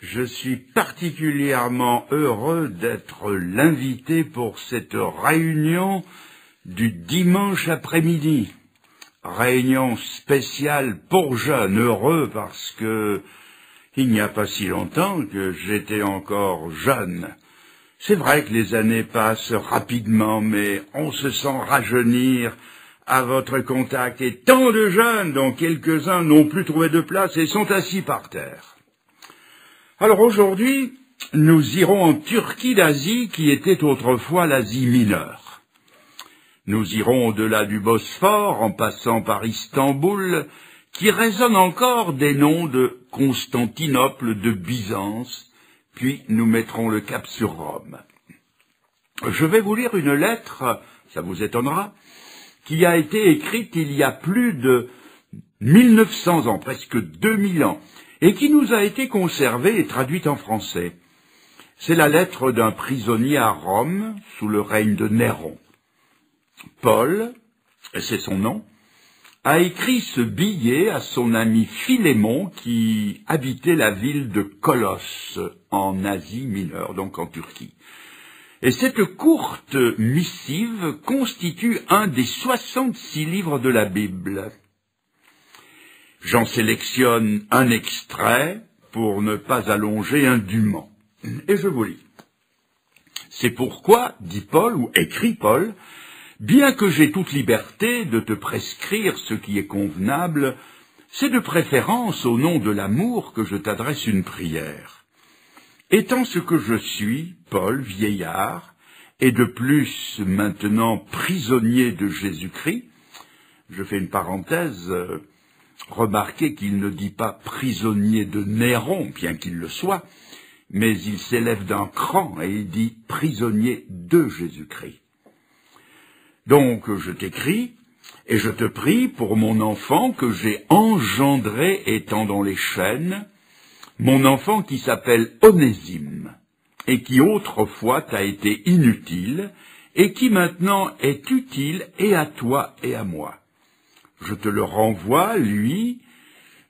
Je suis particulièrement heureux d'être l'invité pour cette réunion du dimanche après-midi. Réunion spéciale pour jeunes, heureux parce que il n'y a pas si longtemps que j'étais encore jeune. C'est vrai que les années passent rapidement, mais on se sent rajeunir à votre contact. Et tant de jeunes, dont quelques-uns n'ont plus trouvé de place et sont assis par terre. Alors aujourd'hui, nous irons en Turquie d'Asie, qui était autrefois l'Asie mineure. Nous irons au-delà du Bosphore, en passant par Istanbul, qui résonne encore des noms de Constantinople, de Byzance, puis nous mettrons le cap sur Rome. Je vais vous lire une lettre, ça vous étonnera, qui a été écrite il y a plus de 1900 ans, presque 2000 ans, et qui nous a été conservée et traduite en français. C'est la lettre d'un prisonnier à Rome, sous le règne de Néron. Paul, et c'est son nom, a écrit ce billet à son ami Philémon qui habitait la ville de Colosse, en Asie mineure, donc en Turquie. Et cette courte missive constitue un des 66 livres de la Bible. J'en sélectionne un extrait pour ne pas allonger indûment. Et je vous lis. C'est pourquoi, dit Paul, ou écrit Paul, bien que j'ai toute liberté de te prescrire ce qui est convenable, c'est de préférence au nom de l'amour que je t'adresse une prière. Étant ce que je suis, Paul, vieillard, et de plus maintenant prisonnier de Jésus-Christ, je fais une parenthèse, remarquez qu'il ne dit pas prisonnier de Néron, bien qu'il le soit, mais il s'élève d'un cran et il dit prisonnier de Jésus-Christ. Donc je t'écris et je te prie pour mon enfant que j'ai engendré étant dans les chaînes, mon enfant qui s'appelle Onésime, et qui autrefois t'a été inutile, et qui maintenant est utile et à toi et à moi. Je te le renvoie, lui,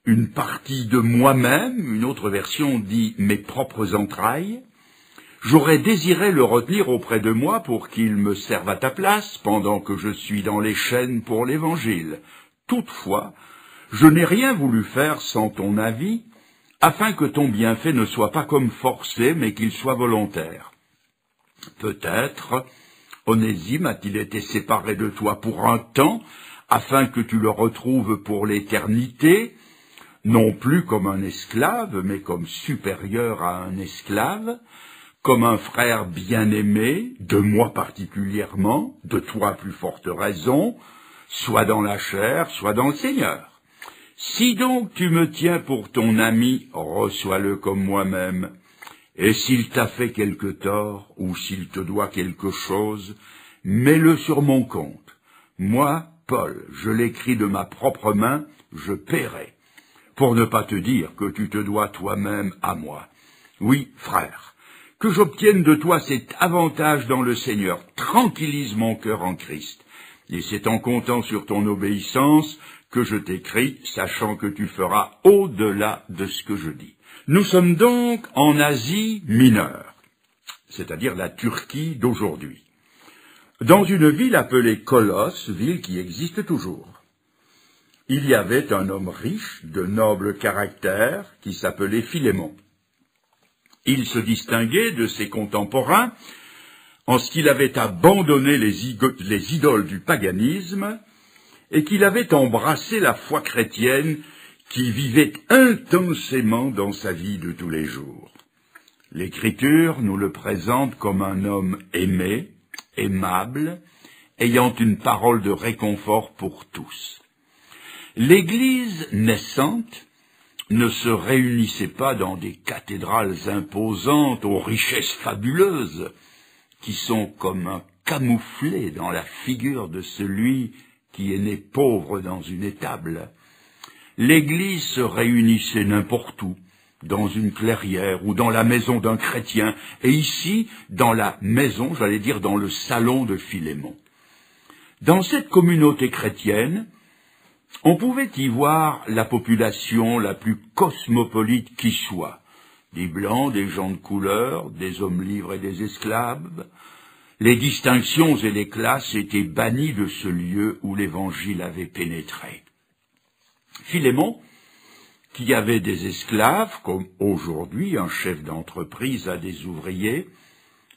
une partie de moi-même, une autre version dit mes propres entrailles. J'aurais désiré le retenir auprès de moi pour qu'il me serve à ta place pendant que je suis dans les chaînes pour l'Évangile. Toutefois, je n'ai rien voulu faire sans ton avis, afin que ton bienfait ne soit pas comme forcé, mais qu'il soit volontaire. Peut-être, Onésime a-t-il été séparé de toi pour un temps, afin que tu le retrouves pour l'éternité, non plus comme un esclave, mais comme supérieur à un esclave, comme un frère bien-aimé, de moi particulièrement, de toi à plus forte raison, soit dans la chair, soit dans le Seigneur. Si donc tu me tiens pour ton ami, reçois-le comme moi-même, et s'il t'a fait quelque tort, ou s'il te doit quelque chose, mets-le sur mon compte. Moi, Paul, je l'écris de ma propre main, je paierai, pour ne pas te dire que tu te dois toi-même à moi. Oui, frère, que j'obtienne de toi cet avantage dans le Seigneur, tranquillise mon cœur en Christ, et c'est en comptant sur ton obéissance que je t'écris, sachant que tu feras au-delà de ce que je dis. Nous sommes donc en Asie mineure, c'est-à-dire la Turquie d'aujourd'hui, dans une ville appelée Colosse, ville qui existe toujours. Il y avait un homme riche, de noble caractère, qui s'appelait Philémon. Il se distinguait de ses contemporains en ce qu'il avait abandonné les idoles du paganisme et qu'il avait embrassé la foi chrétienne qui vivait intensément dans sa vie de tous les jours. L'Écriture nous le présente comme un homme aimé, aimable, ayant une parole de réconfort pour tous. L'Église naissante ne se réunissait pas dans des cathédrales imposantes aux richesses fabuleuses, qui sont comme un camouflet dans la figure de celui qui est né pauvre dans une étable. L'Église se réunissait n'importe où, dans une clairière ou dans la maison d'un chrétien, et ici, dans la maison, j'allais dire dans le salon de Philémon. Dans cette communauté chrétienne, on pouvait y voir la population la plus cosmopolite qui soit, des blancs, des gens de couleur, des hommes libres et des esclaves. Les distinctions et les classes étaient bannies de ce lieu où l'Évangile avait pénétré. Philémon, qui avait des esclaves, comme aujourd'hui un chef d'entreprise a des ouvriers,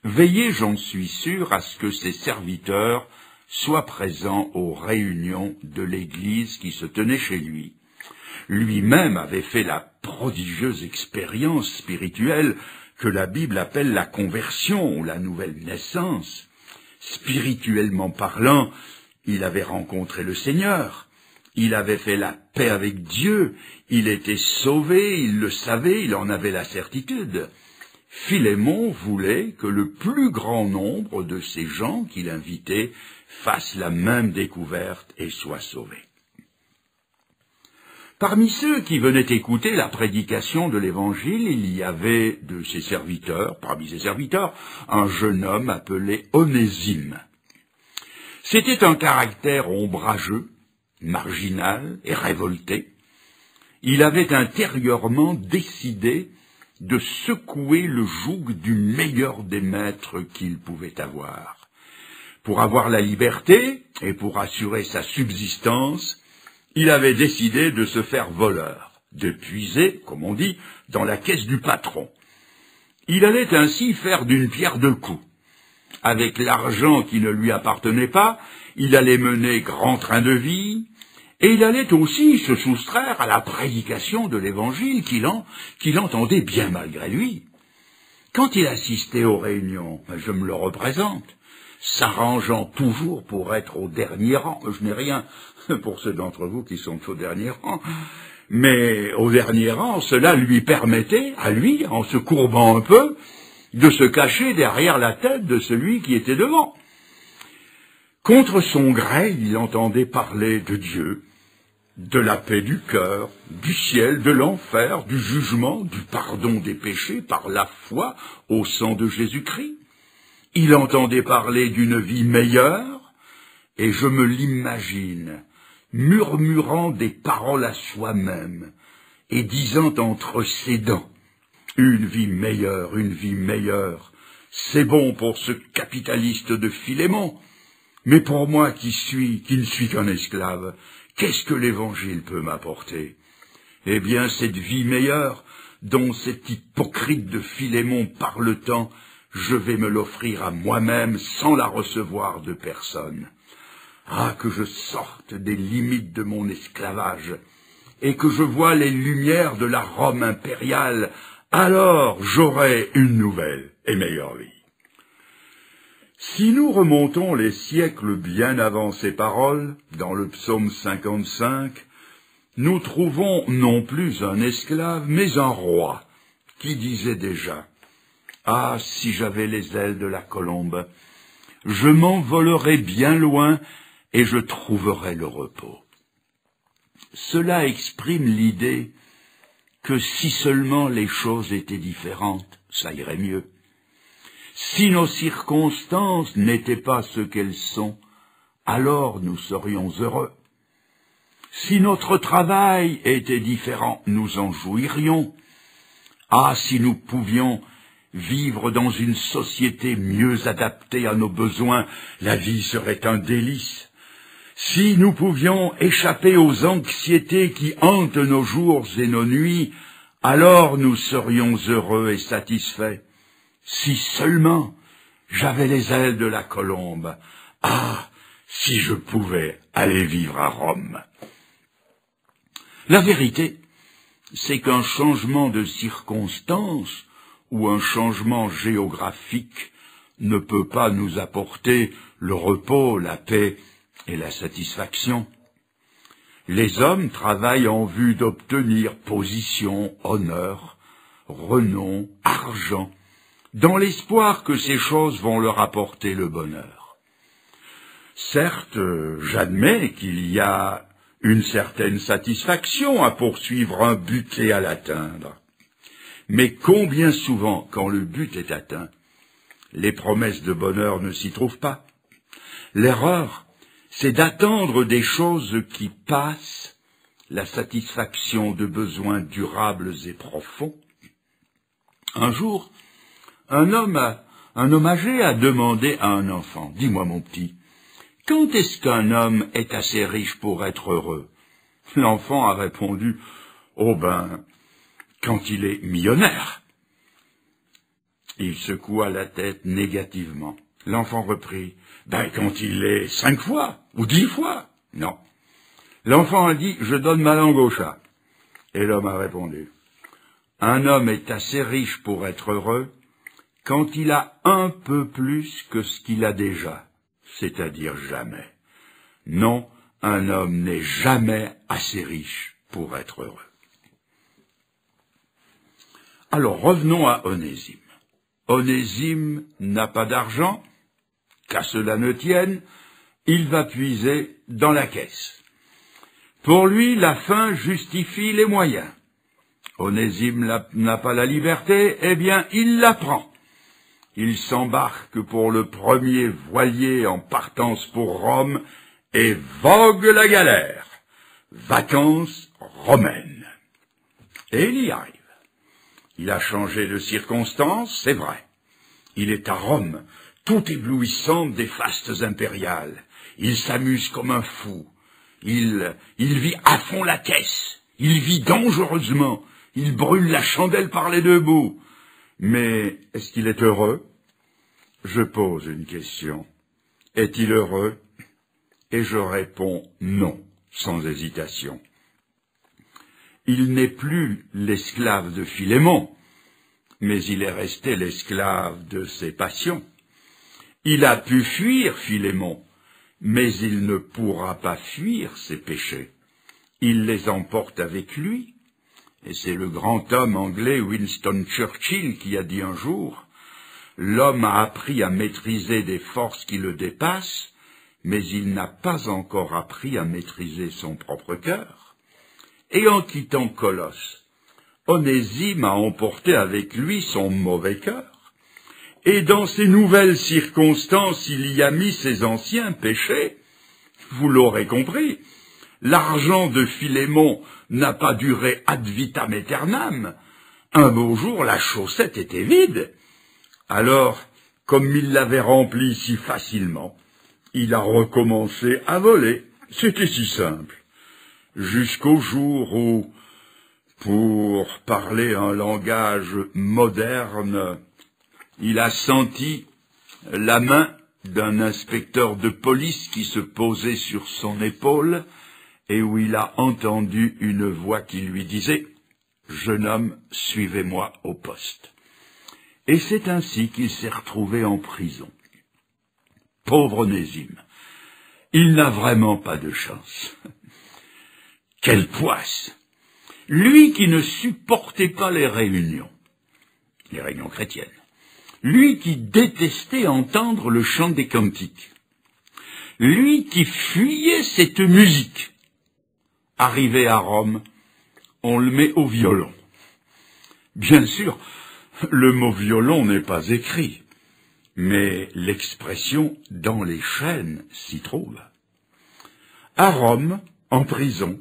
veillait, j'en suis sûr, à ce que ses serviteurs soient présents aux réunions de l'Église qui se tenait chez lui. Lui-même avait fait la prodigieuse expérience spirituelle que la Bible appelle la conversion ou la nouvelle naissance. Spirituellement parlant, il avait rencontré le Seigneur, il avait fait la paix avec Dieu, il était sauvé, il le savait, il en avait la certitude. Philémon voulait que le plus grand nombre de ces gens qu'il invitait fassent la même découverte et soient sauvés. Parmi ceux qui venaient écouter la prédication de l'Évangile, il y avait de ses serviteurs, parmi ses serviteurs, un jeune homme appelé Onésime. C'était un caractère ombrageux, marginal et révolté. Il avait intérieurement décidé de secouer le joug du meilleur des maîtres qu'il pouvait avoir. Pour avoir la liberté et pour assurer sa subsistance, il avait décidé de se faire voleur, de puiser, comme on dit, dans la caisse du patron. Il allait ainsi faire d'une pierre deux coups. Avec l'argent qui ne lui appartenait pas, il allait mener grand train de vie, et il allait aussi se soustraire à la prédication de l'Évangile qu'il entendait bien malgré lui. Quand il assistait aux réunions, je me le représente, s'arrangeant toujours pour être au dernier rang. Je n'ai rien pour ceux d'entre vous qui sont au dernier rang, mais au dernier rang, cela lui permettait, à lui, en se courbant un peu, de se cacher derrière la tête de celui qui était devant. Contre son gré, il entendait parler de Dieu, de la paix du cœur, du ciel, de l'enfer, du jugement, du pardon des péchés par la foi au sang de Jésus-Christ. Il entendait parler d'une vie meilleure, et je me l'imagine murmurant des paroles à soi-même et disant entre ses dents, « Une vie meilleure, c'est bon pour ce capitaliste de Philémon, mais pour moi qui ne suis qu'un esclave, qu'est-ce que l'Évangile peut m'apporter? Eh bien, cette vie meilleure, dont cet hypocrite de Philémon parle tant, je vais me l'offrir à moi-même sans la recevoir de personne. Ah, que je sorte des limites de mon esclavage, et que je vois les lumières de la Rome impériale, alors j'aurai une nouvelle et meilleure vie. » Si nous remontons les siècles bien avant ces paroles, dans le psaume 55, nous trouvons non plus un esclave, mais un roi, qui disait déjà « Ah, si j'avais les ailes de la colombe, je m'envolerais bien loin et je trouverais le repos. » Cela exprime l'idée que si seulement les choses étaient différentes, ça irait mieux. Si nos circonstances n'étaient pas ce qu'elles sont, alors nous serions heureux. Si notre travail était différent, nous en jouirions. Ah, si nous pouvions vivre dans une société mieux adaptée à nos besoins, la vie serait un délice. Si nous pouvions échapper aux anxiétés qui hantent nos jours et nos nuits, alors nous serions heureux et satisfaits. Si seulement j'avais les ailes de la colombe, ah, si je pouvais aller vivre à Rome. La vérité, c'est qu'un changement de circonstance ou un changement géographique ne peut pas nous apporter le repos, la paix et la satisfaction. Les hommes travaillent en vue d'obtenir position, honneur, renom, argent, dans l'espoir que ces choses vont leur apporter le bonheur. Certes, j'admets qu'il y a une certaine satisfaction à poursuivre un but et à l'atteindre. Mais combien souvent, quand le but est atteint, les promesses de bonheur ne s'y trouvent pas? L'erreur, c'est d'attendre des choses qui passent, la satisfaction de besoins durables et profonds. Un jour, un homme âgé a demandé à un enfant, « Dis-moi mon petit, quand est-ce qu'un homme est assez riche pour être heureux ?» L'enfant a répondu, « Oh ben, quand il est millionnaire. » Il secoua la tête négativement. L'enfant reprit, « Ben, quand il est 5 fois ou 10 fois. » Non. L'enfant a dit, « Je donne ma langue au chat. » Et l'homme a répondu, « Un homme est assez riche pour être heureux quand il a un peu plus que ce qu'il a déjà, c'est-à-dire jamais. Non, un homme n'est jamais assez riche pour être heureux. » Alors revenons à Onésime. Onésime n'a pas d'argent, qu'à cela ne tienne, il va puiser dans la caisse. Pour lui, la fin justifie les moyens. Onésime n'a pas la liberté, eh bien, il la prend. Il s'embarque pour le premier voilier en partance pour Rome et vogue la galère. Vacances romaines. Et il y arrive. Il a changé de circonstances, c'est vrai. Il est à Rome, tout éblouissant des fastes impériales. Il s'amuse comme un fou. Il vit à fond la caisse. Il vit dangereusement. Il brûle la chandelle par les deux bouts. Mais est-ce qu'il est heureux? Je pose une question. Est-il heureux? Et je réponds non, sans hésitation. Il n'est plus l'esclave de Philémon, mais il est resté l'esclave de ses passions. Il a pu fuir Philémon, mais il ne pourra pas fuir ses péchés. Il les emporte avec lui. Et c'est le grand homme anglais Winston Churchill qui a dit un jour, « L'homme a appris à maîtriser des forces qui le dépassent, mais il n'a pas encore appris à maîtriser son propre cœur. » Et en quittant Colosse, Onésime a emporté avec lui son mauvais cœur, et dans ces nouvelles circonstances, il y a mis ses anciens péchés. Vous l'aurez compris, l'argent de Philémon n'a pas duré ad vitam aeternam. Un beau jour, la chaussette était vide. Alors, comme il l'avait remplie si facilement, il a recommencé à voler. C'était si simple. Jusqu'au jour où, pour parler un langage moderne, il a senti la main d'un inspecteur de police qui se posait sur son épaule et où il a entendu une voix qui lui disait « Jeune homme, suivez-moi au poste ». Et c'est ainsi qu'il s'est retrouvé en prison. Pauvre Onésime, il n'a vraiment pas de chance. Quelle poisse! Lui qui ne supportait pas les réunions chrétiennes, lui qui détestait entendre le chant des cantiques, lui qui fuyait cette musique, arrivé à Rome, on le met au violon. Bien sûr, le mot violon n'est pas écrit, mais l'expression « dans les chaînes » s'y trouve. À Rome, en prison,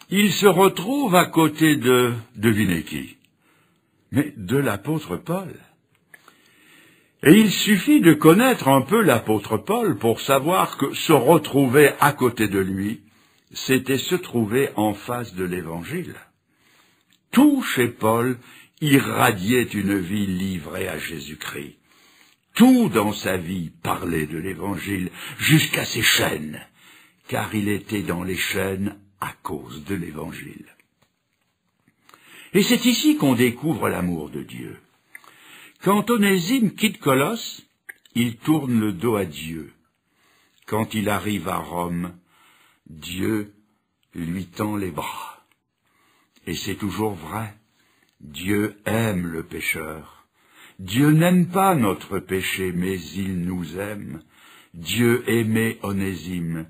il se retrouve à côté de, devinez qui? Mais de l'apôtre Paul. Et il suffit de connaître un peu l'apôtre Paul pour savoir que se retrouver à côté de lui, c'était se trouver en face de l'Évangile. Tout chez Paul irradiait une vie livrée à Jésus-Christ. Tout dans sa vie parlait de l'Évangile, jusqu'à ses chaînes, car il était dans les chaînes à cause de l'Évangile. Et c'est ici qu'on découvre l'amour de Dieu. Quand Onésime quitte Colosse, il tourne le dos à Dieu. Quand il arrive à Rome, Dieu lui tend les bras. Et c'est toujours vrai. Dieu aime le pécheur. Dieu n'aime pas notre péché, mais il nous aime. Dieu aimait Onésime.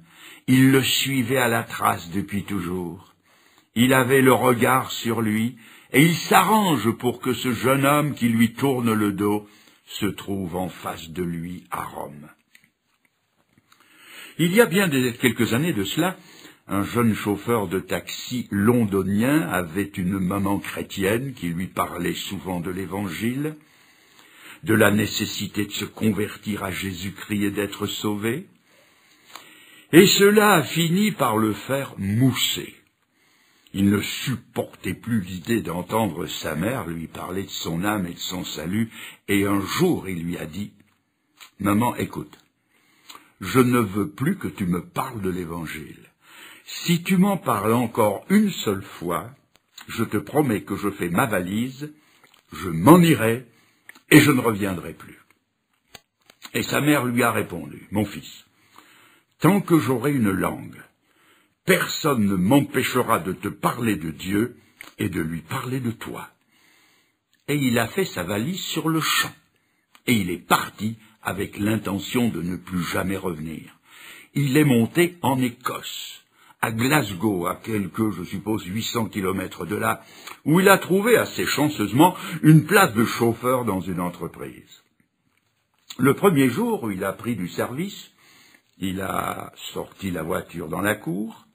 Il le suivait à la trace depuis toujours. Il avait le regard sur lui, et il s'arrange pour que ce jeune homme qui lui tourne le dos se trouve en face de lui à Rome. Il y a bien quelques années de cela, un jeune chauffeur de taxi londonien avait une maman chrétienne qui lui parlait souvent de l'Évangile, de la nécessité de se convertir à Jésus-Christ et d'être sauvé, et cela a fini par le faire mousser. Il ne supportait plus l'idée d'entendre sa mère lui parler de son âme et de son salut, et un jour il lui a dit « Maman, écoute, je ne veux plus que tu me parles de l'Évangile. Si tu m'en parles encore une seule fois, je te promets que je fais ma valise, je m'en irai et je ne reviendrai plus. » Et sa mère lui a répondu « Mon fils, tant que j'aurai une langue, personne ne m'empêchera de te parler de Dieu et de lui parler de toi. » Et il a fait sa valise sur le champ, et il est parti avec l'intention de ne plus jamais revenir. Il est monté en Écosse, à Glasgow, à quelques, je suppose, 800 kilomètres de là, où il a trouvé assez chanceusement une place de chauffeur dans une entreprise. Le premier jour où il a pris du service, il a sorti la voiture dans la cour.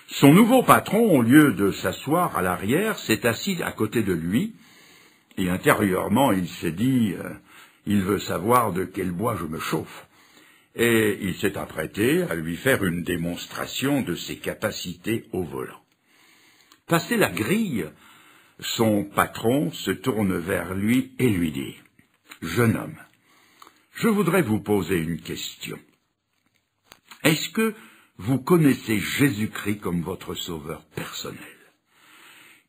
Son nouveau patron, au lieu de s'asseoir à l'arrière, s'est assis à côté de lui, et intérieurement il s'est dit il veut savoir de quel bois je me chauffe. Et il s'est apprêté à lui faire une démonstration de ses capacités au volant. Passé la grille, son patron se tourne vers lui et lui dit « Jeune homme, je voudrais vous poser une question. Est-ce que vous connaissez Jésus-Christ comme votre sauveur personnel ?»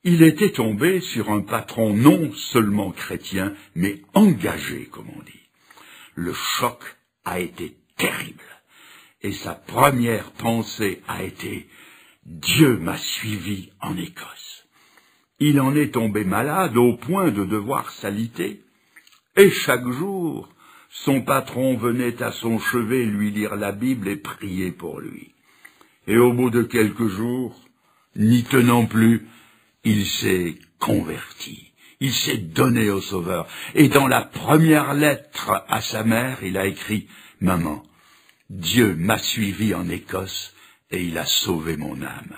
Il était tombé sur un patron non seulement chrétien, mais engagé, comme on dit. Le choc a été terrible, et sa première pensée a été « Dieu m'a suivi en Écosse ». Il en est tombé malade au point de devoir s'aliter, et chaque jour, son patron venait à son chevet lui lire la Bible et prier pour lui. Et au bout de quelques jours, n'y tenant plus, il s'est converti, il s'est donné au Sauveur. Et dans la première lettre à sa mère, il a écrit « Maman, Dieu m'a suivi en Écosse et il a sauvé mon âme. »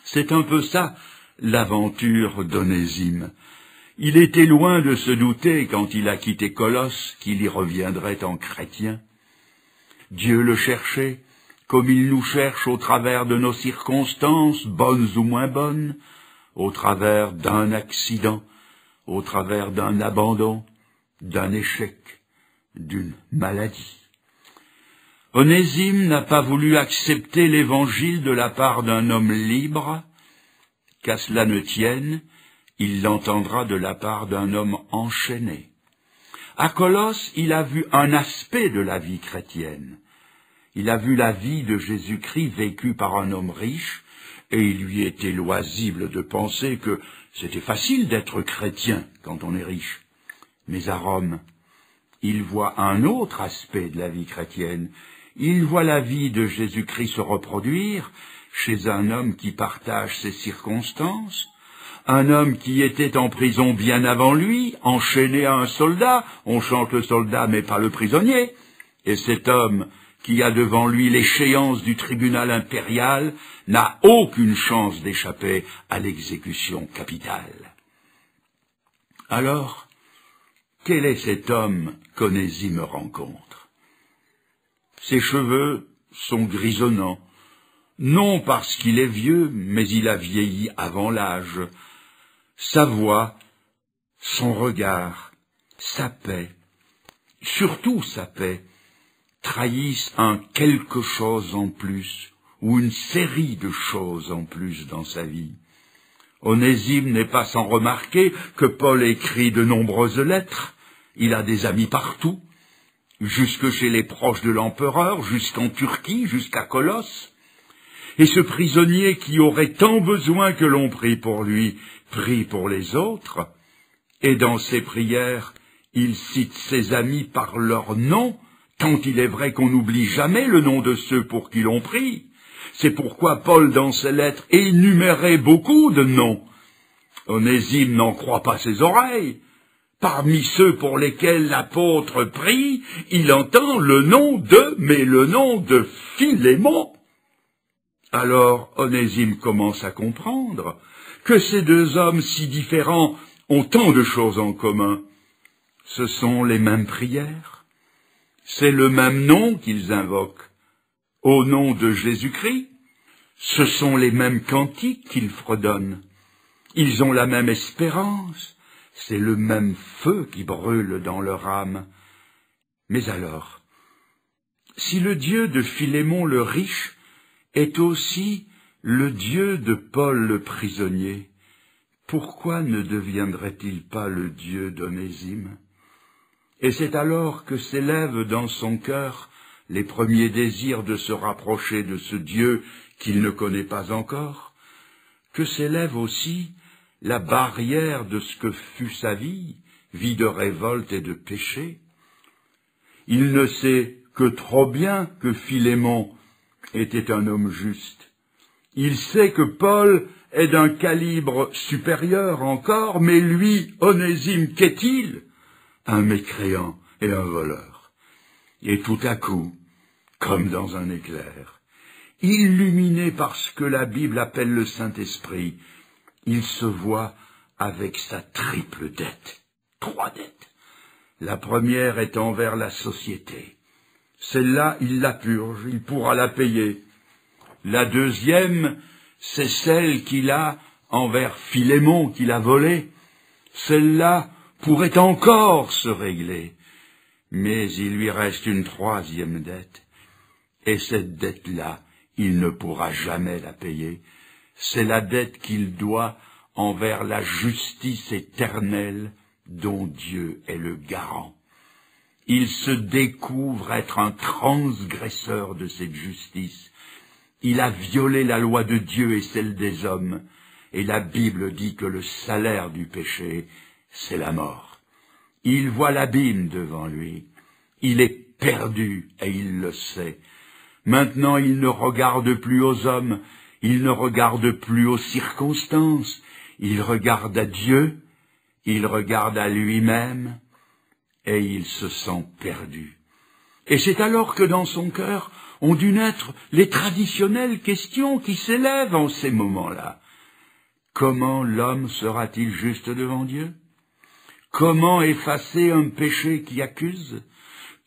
C'est un peu ça, l'aventure d'Onésime. Il était loin de se douter, quand il a quitté Colosse, qu'il y reviendrait en chrétien. Dieu le cherchait, comme il nous cherche au travers de nos circonstances, bonnes ou moins bonnes, au travers d'un accident, au travers d'un abandon, d'un échec, d'une maladie. Onésime n'a pas voulu accepter l'Évangile de la part d'un homme libre. Qu'à cela ne tienne, il l'entendra de la part d'un homme enchaîné. À Colosse, il a vu un aspect de la vie chrétienne. Il a vu la vie de Jésus-Christ vécue par un homme riche, et il lui était loisible de penser que c'était facile d'être chrétien quand on est riche. Mais à Rome, il voit un autre aspect de la vie chrétienne. Il voit la vie de Jésus-Christ se reproduire chez un homme qui partage ses circonstances, un homme qui était en prison bien avant lui, enchaîné à un soldat, on chante le soldat mais pas le prisonnier, et cet homme qui a devant lui l'échéance du tribunal impérial n'a aucune chance d'échapper à l'exécution capitale. Alors, quel est cet homme qu'Onésime rencontre? Ses cheveux sont grisonnants, non parce qu'il est vieux, mais il a vieilli avant l'âge. Sa voix, son regard, sa paix, surtout sa paix, trahissent un quelque chose en plus, ou une série de choses en plus dans sa vie. Onésime n'est pas sans remarquer que Paul écrit de nombreuses lettres, il a des amis partout, jusque chez les proches de l'empereur, jusqu'en Turquie, jusqu'à Colosse. Et ce prisonnier qui aurait tant besoin que l'on prie pour lui, prie pour les autres, et dans ses prières, il cite ses amis par leur nom, tant il est vrai qu'on n'oublie jamais le nom de ceux pour qui l'on prie. C'est pourquoi Paul, dans ses lettres, énumérait beaucoup de noms. Onésime n'en croit pas ses oreilles. Parmi ceux pour lesquels l'apôtre prie, il entend le nom de Philémon. Alors Onésime commence à comprendre que ces deux hommes si différents ont tant de choses en commun. Ce sont les mêmes prières, c'est le même nom qu'ils invoquent, au nom de Jésus-Christ, ce sont les mêmes cantiques qu'ils fredonnent, ils ont la même espérance, c'est le même feu qui brûle dans leur âme. Mais alors, si le Dieu de Philémon le riche est aussi le Dieu de Paul le prisonnier, pourquoi ne deviendrait-il pas le Dieu d'Onésime? Et c'est alors que s'élèvent dans son cœur les premiers désirs de se rapprocher de ce Dieu qu'il ne connaît pas encore, que s'élève aussi la barrière de ce que fut sa vie de révolte et de péché. Il ne sait que trop bien que Philémon était un homme juste. Il sait que Paul est d'un calibre supérieur encore, mais lui, Onésime, qu'est-il? Un mécréant et un voleur. Et tout à coup, comme dans un éclair, illuminé par ce que la Bible appelle le Saint-Esprit, il se voit avec sa triple dette, 3 dettes. La première est envers la société. Celle-là, il la purge, il pourra la payer. La deuxième, c'est celle qu'il a envers Philémon, qu'il a volée. Celle-là pourrait encore se régler. Mais il lui reste une 3e dette. Et cette dette-là, il ne pourra jamais la payer. C'est la dette qu'il doit envers la justice éternelle dont Dieu est le garant. Il se découvre être un transgresseur de cette justice. Il a violé la loi de Dieu et celle des hommes, et la Bible dit que le salaire du péché, c'est la mort. Il voit l'abîme devant lui. Il est perdu et il le sait. Maintenant, il ne regarde plus aux hommes, il ne regarde plus aux circonstances, il regarde à Dieu, il regarde à lui-même, et il se sent perdu. Et c'est alors que dans son cœur ont dû naître les traditionnelles questions qui s'élèvent en ces moments-là. Comment l'homme sera-t-il juste devant Dieu? Comment effacer un péché qui accuse?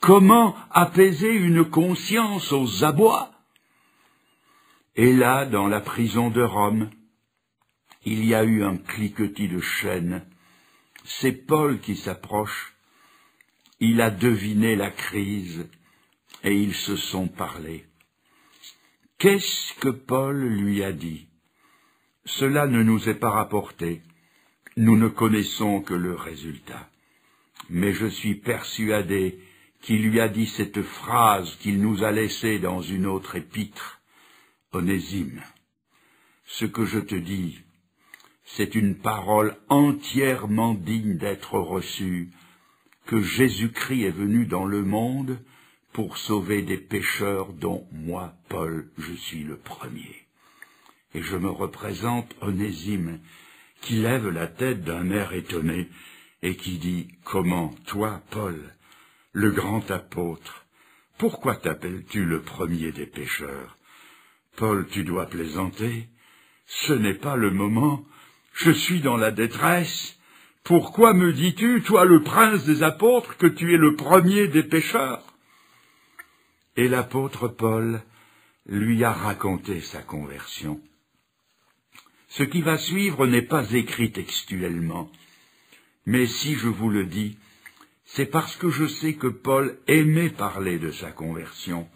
Comment apaiser une conscience aux abois? Et là, dans la prison de Rome, il y a eu un cliquetis de chaînes. C'est Paul qui s'approche. Il a deviné la crise et ils se sont parlé. Qu'est-ce que Paul lui a dit? Cela ne nous est pas rapporté. Nous ne connaissons que le résultat. Mais je suis persuadé qu'il lui a dit cette phrase qu'il nous a laissée dans une autre épître. Onésime, ce que je te dis, c'est une parole entièrement digne d'être reçue, que Jésus-Christ est venu dans le monde pour sauver des pécheurs dont moi, Paul, je suis le premier. Et je me représente Onésime, qui lève la tête d'un air étonné et qui dit « Comment, toi, Paul, le grand apôtre, pourquoi t'appelles-tu le premier des pécheurs? Paul, tu dois plaisanter, ce n'est pas le moment, je suis dans la détresse. Pourquoi me dis-tu, toi le prince des apôtres, que tu es le premier des pécheurs ?» Et l'apôtre Paul lui a raconté sa conversion. Ce qui va suivre n'est pas écrit textuellement, mais si je vous le dis, c'est parce que je sais que Paul aimait parler de sa conversion.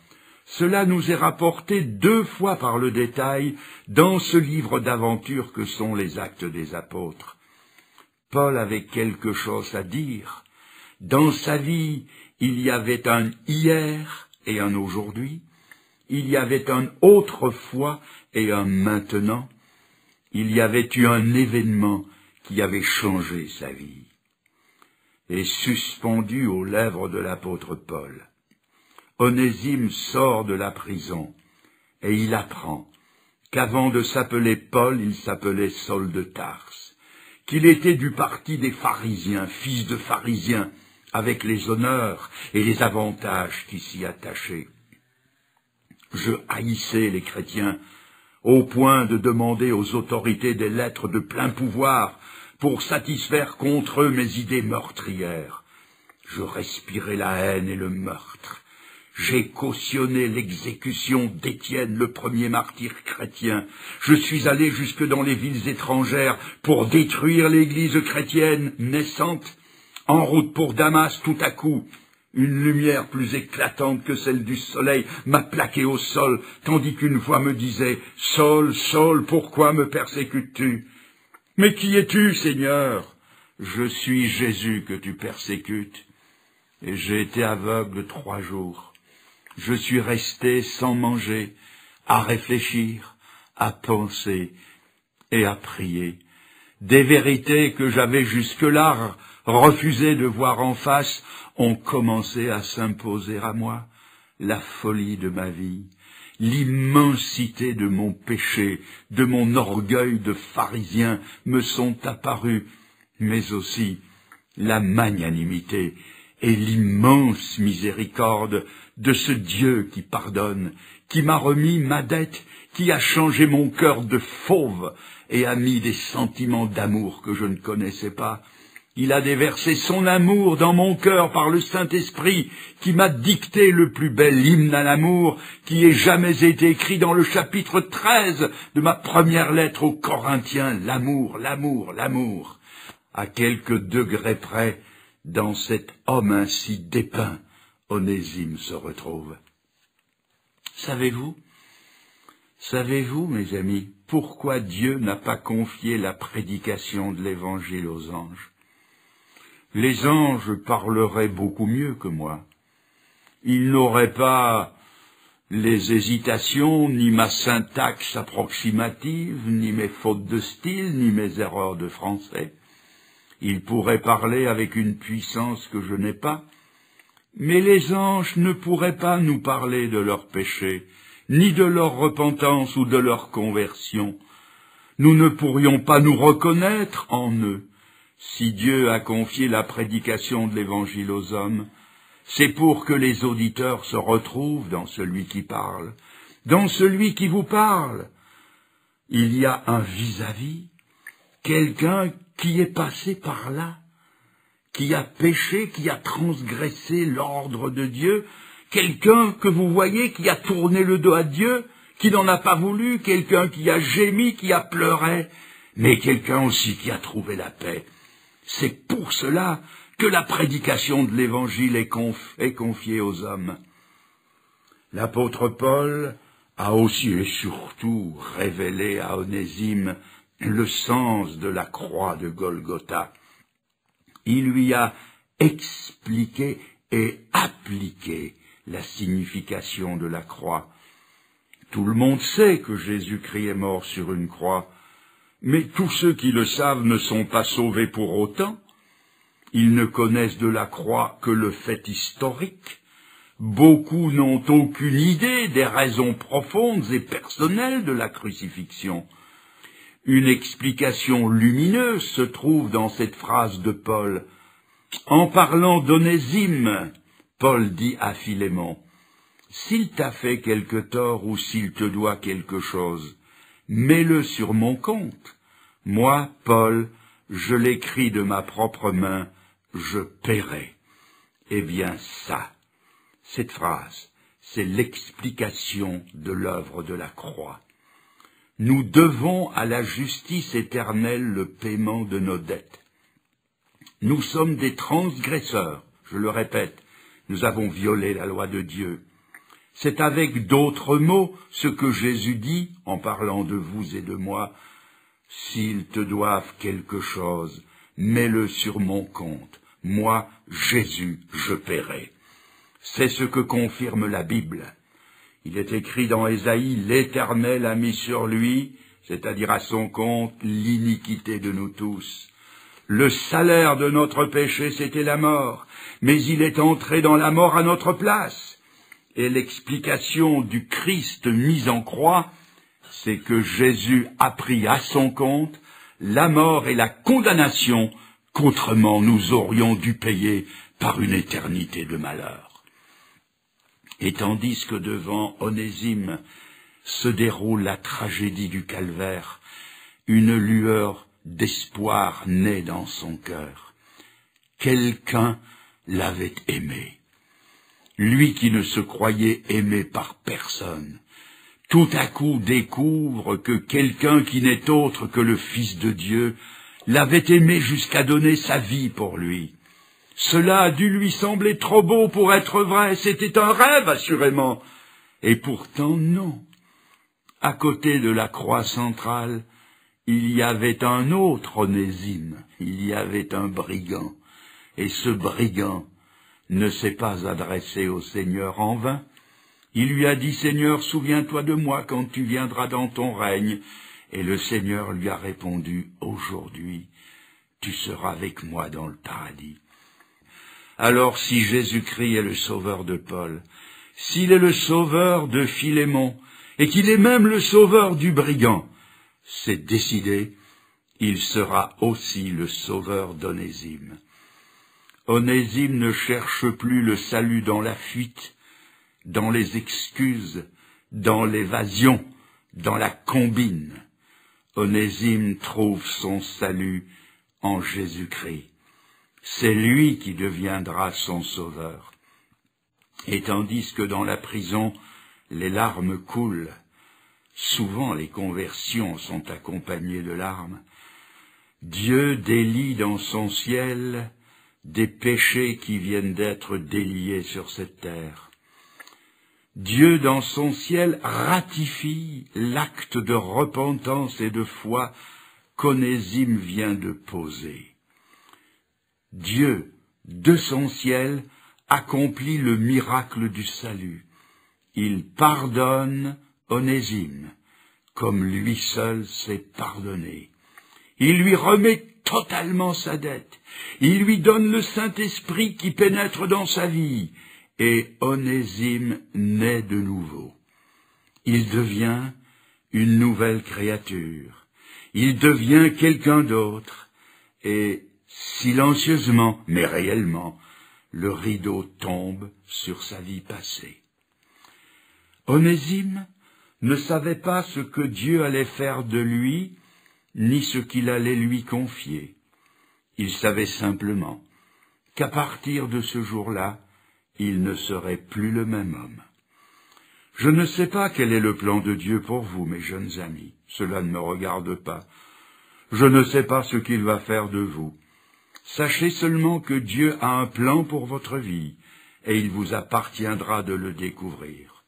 Cela nous est rapporté 2 fois par le détail dans ce livre d'aventures que sont les Actes des Apôtres. Paul avait quelque chose à dire. Dans sa vie, il y avait un hier et un aujourd'hui. Il y avait un autrefois et un maintenant. Il y avait eu un événement qui avait changé sa vie. Et suspendu aux lèvres de l'apôtre Paul, Onésime sort de la prison et il apprend qu'avant de s'appeler Paul, il s'appelait Saul de Tarse, qu'il était du parti des pharisiens, fils de pharisiens, avec les honneurs et les avantages qui s'y attachaient. Je haïssais les chrétiens au point de demander aux autorités des lettres de plein pouvoir pour satisfaire contre eux mes idées meurtrières. Je respirais la haine et le meurtre. J'ai cautionné l'exécution d'Étienne, le premier martyr chrétien. Je suis allé jusque dans les villes étrangères pour détruire l'église chrétienne naissante. En route pour Damas, tout à coup, une lumière plus éclatante que celle du soleil m'a plaqué au sol, tandis qu'une voix me disait « Saul, Saul, pourquoi me persécutes-tu » ? « Mais qui es-tu, Seigneur ?»« Je suis Jésus que tu persécutes. » Et j'ai été aveugle 3 jours. Je suis resté sans manger, à réfléchir, à penser et à prier. Des vérités que j'avais jusque-là refusé de voir en face ont commencé à s'imposer à moi. La folie de ma vie, l'immensité de mon péché, de mon orgueil de pharisien me sont apparus, mais aussi la magnanimité et l'immense miséricorde de ce Dieu qui pardonne, qui m'a remis ma dette, qui a changé mon cœur de fauve et a mis des sentiments d'amour que je ne connaissais pas. Il a déversé son amour dans mon cœur par le Saint-Esprit, qui m'a dicté le plus bel hymne à l'amour qui ait jamais été écrit dans le chapitre 13 de ma première lettre aux Corinthiens. L'amour, l'amour, l'amour. À quelques degrés près, dans cet homme ainsi dépeint, Onésime se retrouve. Savez-vous, mes amis, pourquoi Dieu n'a pas confié la prédication de l'Évangile aux anges ? Les anges parleraient beaucoup mieux que moi. Ils n'auraient pas les hésitations, ni ma syntaxe approximative, ni mes fautes de style, ni mes erreurs de français. Ils pourraient parler avec une puissance que je n'ai pas, mais les anges ne pourraient pas nous parler de leurs péchés, ni de leur repentance ou de leur conversion. Nous ne pourrions pas nous reconnaître en eux. Si Dieu a confié la prédication de l'Évangile aux hommes, c'est pour que les auditeurs se retrouvent dans celui qui parle, dans celui qui vous parle. Il y a un vis-à-vis, quelqu'un qui est passé par là, qui a péché, qui a transgressé l'ordre de Dieu, quelqu'un que vous voyez qui a tourné le dos à Dieu, qui n'en a pas voulu, quelqu'un qui a gémi, qui a pleuré, mais quelqu'un aussi qui a trouvé la paix. C'est pour cela que la prédication de l'Évangile est confiée aux hommes. L'apôtre Paul a aussi et surtout révélé à Onésime le sens de la croix de Golgotha. Il lui a expliqué et appliqué la signification de la croix. Tout le monde sait que Jésus-Christ est mort sur une croix, mais tous ceux qui le savent ne sont pas sauvés pour autant. Ils ne connaissent de la croix que le fait historique. Beaucoup n'ont aucune idée des raisons profondes et personnelles de la crucifixion. Une explication lumineuse se trouve dans cette phrase de Paul. En parlant d'Onésime, Paul dit à Philémon, « S'il t'a fait quelque tort ou s'il te doit quelque chose, mets-le sur mon compte. Moi, Paul, je l'écris de ma propre main, je paierai. » Eh bien ça, cette phrase, c'est l'explication de l'œuvre de la croix. Nous devons à la justice éternelle le paiement de nos dettes. Nous sommes des transgresseurs, je le répète, nous avons violé la loi de Dieu. C'est avec d'autres mots ce que Jésus dit en parlant de vous et de moi. S'ils te doivent quelque chose, mets-le sur mon compte. Moi, Jésus, je paierai. C'est ce que confirme la Bible. Il est écrit dans Ésaïe, l'Éternel a mis sur lui, c'est-à-dire à son compte, l'iniquité de nous tous. Le salaire de notre péché, c'était la mort, mais il est entré dans la mort à notre place. Et l'explication du Christ mis en croix, c'est que Jésus a pris à son compte la mort et la condamnation qu'autrement nous aurions dû payer par une éternité de malheur. Et tandis que devant Onésime se déroule la tragédie du calvaire. Une lueur d'espoir naît dans son cœur. Quelqu'un l'avait aimé. Lui qui ne se croyait aimé par personne, tout à coup découvre que quelqu'un qui n'est autre que le Fils de Dieu l'avait aimé jusqu'à donner sa vie pour lui. Cela a dû lui sembler trop beau pour être vrai, c'était un rêve assurément. Et pourtant non. À côté de la croix centrale, il y avait un autre Onésime, il y avait un brigand. Et ce brigand ne s'est pas adressé au Seigneur en vain. Il lui a dit, Seigneur, souviens-toi de moi quand tu viendras dans ton règne. Et le Seigneur lui a répondu, aujourd'hui, tu seras avec moi dans le paradis. Alors si Jésus-Christ est le sauveur de Paul, s'il est le sauveur de Philémon, et qu'il est même le sauveur du brigand, c'est décidé, il sera aussi le sauveur d'Onésime. Onésime ne cherche plus le salut dans la fuite, dans les excuses, dans l'évasion, dans la combine. Onésime trouve son salut en Jésus-Christ. C'est lui qui deviendra son sauveur. Et tandis que dans la prison, les larmes coulent, souvent les conversions sont accompagnées de larmes, Dieu délie dans son ciel des péchés qui viennent d'être déliés sur cette terre. Dieu dans son ciel ratifie l'acte de repentance et de foi qu'Onésime vient de poser. Dieu, de son ciel, accomplit le miracle du salut. Il pardonne Onésime, comme lui seul s'est pardonné. Il lui remet totalement sa dette. Il lui donne le Saint-Esprit qui pénètre dans sa vie. Et Onésime naît de nouveau. Il devient une nouvelle créature. Il devient quelqu'un d'autre. Et silencieusement, mais réellement, le rideau tombe sur sa vie passée. Onésime ne savait pas ce que Dieu allait faire de lui, ni ce qu'il allait lui confier. Il savait simplement qu'à partir de ce jour-là, il ne serait plus le même homme. Je ne sais pas quel est le plan de Dieu pour vous, mes jeunes amis. Cela ne me regarde pas. Je ne sais pas ce qu'il va faire de vous. Sachez seulement que Dieu a un plan pour votre vie, et il vous appartiendra de le découvrir.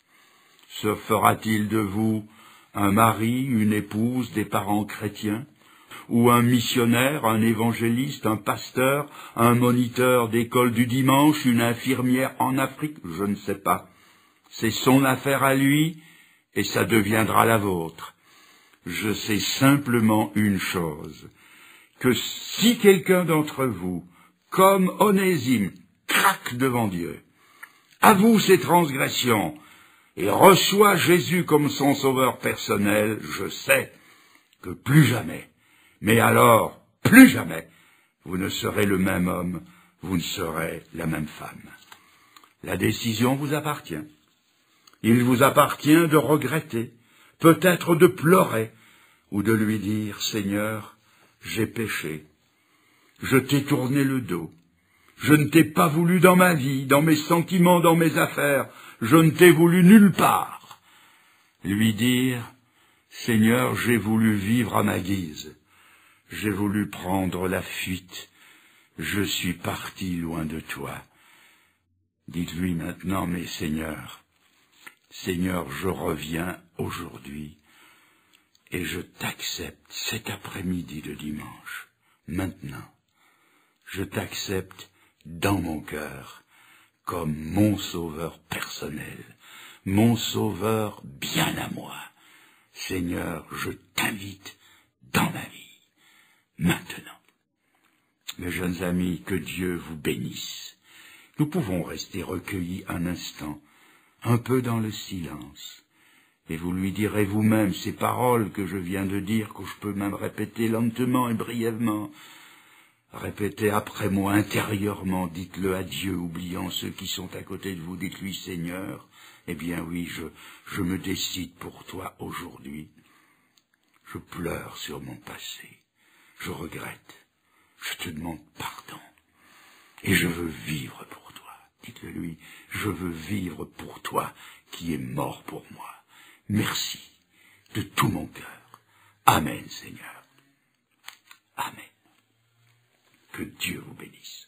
Se fera-t-il de vous un mari, une épouse, des parents chrétiens, ou un missionnaire, un évangéliste, un pasteur, un moniteur d'école du dimanche, une infirmière en Afrique? Je ne sais pas. C'est son affaire à lui, et ça deviendra la vôtre. Je sais simplement une chose, que si quelqu'un d'entre vous, comme Onésime, craque devant Dieu, avoue ses transgressions, et reçoit Jésus comme son sauveur personnel, je sais que plus jamais, mais alors plus jamais, vous ne serez le même homme, vous ne serez la même femme. La décision vous appartient. Il vous appartient de regretter, peut-être de pleurer, ou de lui dire, Seigneur, j'ai péché, je t'ai tourné le dos, je ne t'ai pas voulu dans ma vie, dans mes sentiments, dans mes affaires, je ne t'ai voulu nulle part. Lui dire, Seigneur, j'ai voulu vivre à ma guise, j'ai voulu prendre la fuite, je suis parti loin de toi. Dites-lui maintenant, mais Seigneur, je reviens aujourd'hui, et je t'accepte cet après-midi de dimanche, maintenant. Je t'accepte dans mon cœur, comme mon sauveur personnel, mon sauveur bien à moi. Seigneur, je t'invite dans ma vie, maintenant. Mes jeunes amis, que Dieu vous bénisse. Nous pouvons rester recueillis un instant, un peu dans le silence, et vous lui direz vous-même ces paroles que je viens de dire, que je peux même répéter lentement et brièvement. Répétez après moi intérieurement, dites-le à Dieu, oubliant ceux qui sont à côté de vous, dites-lui, Seigneur, Eh bien oui, je me décide pour toi aujourd'hui. Je pleure sur mon passé. Je regrette. Je te demande pardon. Et je veux vivre pour toi. Dites-le lui, je veux vivre pour toi qui es mort pour moi. Merci de tout mon cœur. Amen, Seigneur. Amen. Que Dieu vous bénisse.